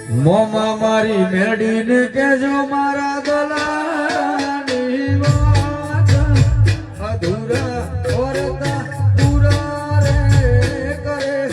મોમાં મારી મેડીને કેજો મારા દલાની વાત અધૂરા ઓરતા પૂરા રે કરે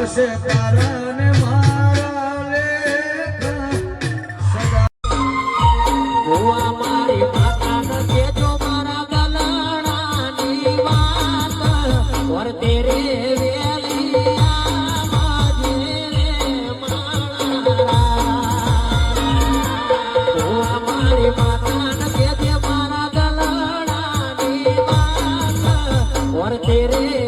से ताराने मारा लेखा सदा हुआ मारी माता न केजो मारा गलणानी वात और तेरे वेलिया माजे रे मारा हुआ मारी माता न केजे मारा गलणानी वात और तेरे